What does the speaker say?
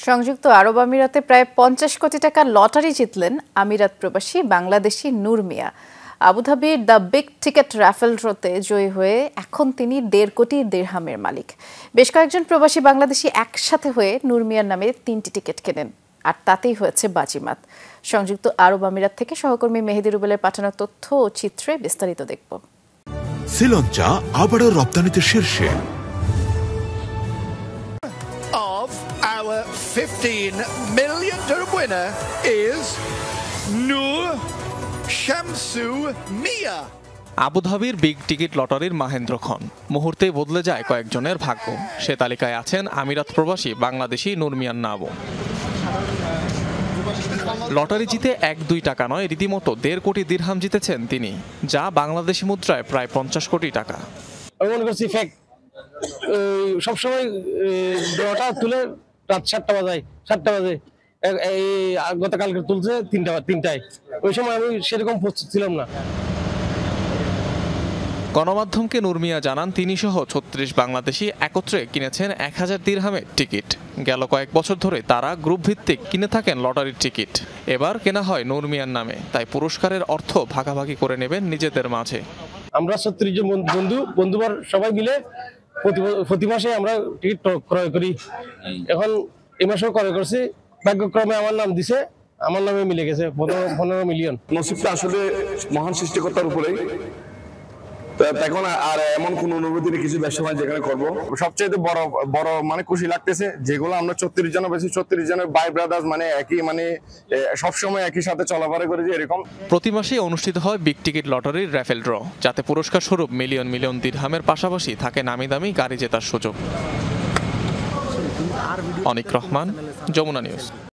সংযুক্ত আরব আমিরাতে প্রায় ৫০ কোটি টাকার লটারি জিতলেন আমিরাত প্রবাসী বাংলাদেশি নূর মিয়া। আবুধাবির দ্য বিগ টিকেট রাফেল ড্রতে জয়ী হয়ে এখন তিনি ১.৫ কোটি দিরহামের মালিক। বেশ কয়েকজন প্রবাসী বাংলাদেশি একসাথে হয়ে নূর মিয়ার নামে ৩টি টিকিট কেনেন, আর তাতেই হয়েছে বাজিমাত। সংযুক্ত আরব আমিরাত থেকে সহকর্মী মেহেদি রুবেলের পাঠানো তথ্য ও চিত্রে বিস্তারিত দেখব। শ্রীলঙ্কা আবারও রপ্তানিতে শীর্ষে। Our 15 million winner is Noor Shamsu Mia. আবুধাবির বিগ টিকিট লটারির মাহেন্দ্রক্ষণ মুহূর্তেই বদলে যায় কয়েকজনের ভাগ্য। সে তালিকায় আছেন আমিরাত প্রবাসী বাংলাদেশি নূর মিয়ার নামও। লটারি জিতে ১-২ টাকা নয়, রীতিমতো ১.৫ কোটি দিরহাম জিতেছেন তিনি, যা বাংলাদেশি মুদ্রায় প্রায় ৫০ কোটি টাকা। সবসময় ড্রটা তুলে রাত 7টা বাজে এই গতকালকে তুলছে 3টায়। ওই সময় আমি সেরকম প্রস্তুত ছিলাম না। গণমাধ্যমকে নূর মিয়া জানান তিনি সহ ৩৬ বাংলাদেশি একত্রে কিনেছেন ১,০০০ দিরহামের টিকিট। গেল কয়েক বছর ধরে তারা গ্রুপ ভিত্তিক কিনে থাকেন লটারির টিকিট। এবার কেনা হয় নূর মিয়ার নামে, তাই পুরস্কারের অর্থ ভাগাভাগি করে নেবেন নিজেদের মাঝে। আমরা ৩৬ জন বন্ধুবার সবাই মিলে প্রতি মাসে আমরা টিকিট ক্রয় করি। এখন এই মাসেও ক্রয় করছি, ভাগ্যক্রমে আমার নাম দিছে, আমার নামে মিলে গেছে ১৫ মিলিয়ন। নসিবটা আসলে মহান সৃষ্টিকর্তার উপরেই। এখন আর এমন কোন অনুভূতি নেই কিছু ব্যবসা যেখানে করবো। সবচেয়ে বড় মানে খুশি লাগতেছে যেগুলো আমরা ৩৬ জন বেশি ৩৬ জনের ভাই ব্রাদার্স, মানে একই সবসময় একই সাথে চলাফেরা করি। এরকম প্রতি মাসেই অনুষ্ঠিত হয় বিগ টিকিট লটারির রাফেল ড্র, যাতে পুরস্কার স্বরূপ মিলিয়ন মিলিয়ন দিরহামের পাশাপাশি থাকে নামি দামি গাড়ি জেতার সুযোগ। অনিক রহমান, যমুনা নিউজ।